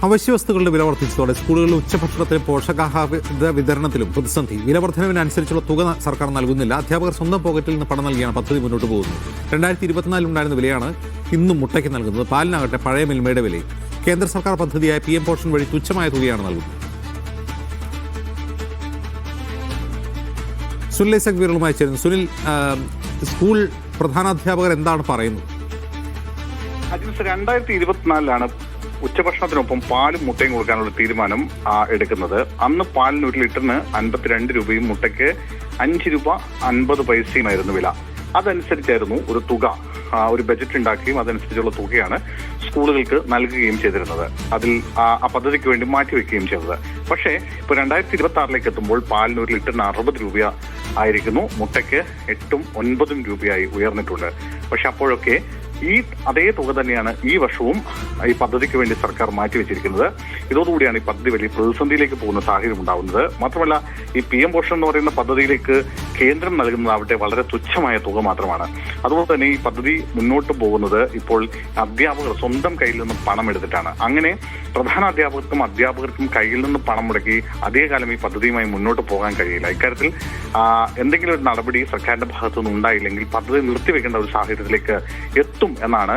അവശ്യവസ്തുക്കളുടെ വില വർദ്ധിച്ചതോടെ സ്കൂളുകളിൽ ഉച്ചഭക്ഷണത്തിലും പോഷകാഹാര വിതരണത്തിലും പ്രതിസന്ധി. വില വർധനവിനനുസരിച്ചുള്ള തുക സർക്കാർ നൽകുന്നില്ല. അധ്യാപകർ സ്വന്തം പോക്കറ്റിൽ നിന്ന് പണം നൽകിയാണ് പദ്ധതി മുന്നോട്ട് പോകുന്നത്. 2024 ഉണ്ടായിരുന്ന വിലയാണ് ഇന്നും മുട്ടയ്ക്ക് നൽകുന്നത്. പാലിനാകട്ടെ പഴയ മിൽമയുടെ വിലയും. കേന്ദ്ര സർക്കാർ പദ്ധതിയായ PM പോഷൻ വഴി തുച്ഛമായ തുകയാണ് നൽകുന്നത്. സുനിൽ സഖ്വീറുമായി ചേരുന്നു. സുനിൽ, സ്കൂൾ പ്രധാനാധ്യാപകർ എന്താണ് പറയുന്നത്? 2024 ഉച്ചഭക്ഷണത്തിനൊപ്പം പാലും മുട്ടയും കൊടുക്കാനുള്ള തീരുമാനം എടുക്കുന്നത്. അന്ന് പാലിന് 1 ലിറ്ററിന് 52 രൂപയും മുട്ടയ്ക്ക് 5 രൂപ 50 പൈസയുമായിരുന്നു വില. അതനുസരിച്ചായിരുന്നു ഒരു തുക, ഒരു ബജറ്റ് ഉണ്ടാക്കുകയും അതനുസരിച്ചുള്ള തുകയാണ് സ്കൂളുകൾക്ക് നൽകുകയും ചെയ്തിരുന്നത്. അതിൽ ആ പദ്ധതിക്ക് വേണ്ടി മാറ്റിവെക്കുകയും ചെയ്തത്. പക്ഷേ ഇപ്പോൾ 2026 എത്തുമ്പോൾ പാലിന് 1 ലിറ്ററിന് 60 രൂപ ആയിരിക്കുന്നു, മുട്ടയ്ക്ക് 8ഉം 9ഉം രൂപയായി ഉയർന്നിട്ടുണ്ട്. പക്ഷെ അപ്പോഴൊക്കെ ഈ അതേ തുക തന്നെയാണ് ഈ വർഷവും ഈ പദ്ധതിക്ക് വേണ്ടി സർക്കാർ മാറ്റിവെച്ചിരിക്കുന്നത്. ഇതോടുകൂടിയാണ് ഈ പദ്ധതി വലിയ പ്രതിസന്ധിയിലേക്ക് പോകുന്ന സാഹചര്യം ഉണ്ടാകുന്നത്. മാത്രമല്ല, ഈ PM പോഷൻ എന്ന് പറയുന്ന പദ്ധതിയിലേക്ക് കേന്ദ്രം നൽകുന്നതാവട്ടെ വളരെ തുച്ഛമായ തുക മാത്രമാണ്. അതുപോലെ തന്നെ ഈ പദ്ധതി മുന്നോട്ട് പോകുന്നത് ഇപ്പോൾ അധ്യാപകർ സ്വന്തം കയ്യിൽ നിന്ന് പണം എടുത്തിട്ടാണ്. അങ്ങനെ പ്രധാന അധ്യാപകർക്കും കയ്യിൽ നിന്ന് പണം മുടക്കി അധികകാലം ഈ പദ്ധതിയുമായി മുന്നോട്ട് പോകാൻ കഴിയില്ല. ഇക്കാര്യത്തിൽ എന്തെങ്കിലും ഒരു നടപടി സർക്കാരിന്റെ ഭാഗത്തുനിന്ന് ഉണ്ടായില്ലെങ്കിൽ പദ്ധതി നിർത്തിവെക്കേണ്ട ഒരു സാഹചര്യത്തിലേക്ക് എത്തും എന്നാണ്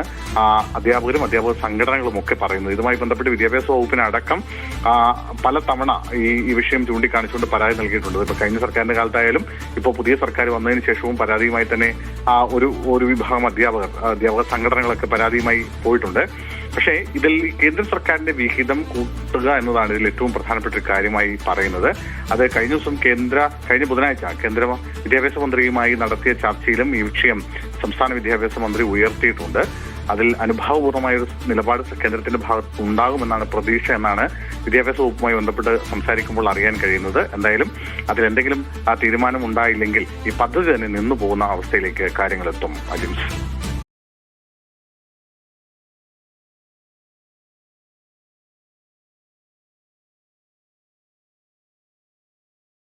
അധ്യാപകരും അധ്യാപക സംഘടനകളും ഒക്കെ പറയുന്നത്. ഇതുമായി ബന്ധപ്പെട്ട് വിദ്യാഭ്യാസ വകുപ്പിനടക്കം പല തവണ ഈ വിഷയം ചൂണ്ടിക്കാണിച്ചുകൊണ്ട് പരാതി നൽകിയിട്ടുണ്ട്. ഇപ്പൊ കഴിഞ്ഞ സർക്കാരിന്റെ കാലത്തായാലും ഇപ്പോൾ പുതിയ സർക്കാർ വന്നതിന് ശേഷവും പരാതിയുമായി തന്നെ ഒരു വിഭാഗം അധ്യാപക സംഘടനകളൊക്കെ പരാതിയുമായി പോയിട്ടുണ്ട്. പക്ഷേ ഇതിൽ കേന്ദ്ര സർക്കാരിന്റെ വിഹിതം കൂട്ടുക എന്നതാണ് ഇതിൽ ഏറ്റവും പ്രധാനപ്പെട്ട ഒരു കാര്യമായി പറയുന്നത്. അത് കഴിഞ്ഞ ബുധനാഴ്ച കേന്ദ്ര വിദ്യാഭ്യാസ മന്ത്രിയുമായി നടത്തിയ ചർച്ചയിലും ഈ വിഷയം സംസ്ഥാന വിദ്യാഭ്യാസ മന്ത്രി ഉയർത്തിയിട്ടുണ്ട്. അതിൽ അനുഭാവപൂർവമായ ഒരു നിലപാട് കേന്ദ്രത്തിന്റെ ഭാഗത്ത് ഉണ്ടാകുമെന്നാണ് പ്രതീക്ഷ എന്നാണ് വിദ്യാഭ്യാസ വകുപ്പുമായി ബന്ധപ്പെട്ട് സംസാരിക്കുമ്പോൾ അറിയാൻ കഴിയുന്നത്. എന്തായാലും അതിലെന്തെങ്കിലും തീരുമാനം ഉണ്ടായില്ലെങ്കിൽ ഈ പദ്ധതി തന്നെ നിന്നു പോകുന്ന അവസ്ഥയിലേക്ക് കാര്യങ്ങൾ എത്തും. അജിംസ്.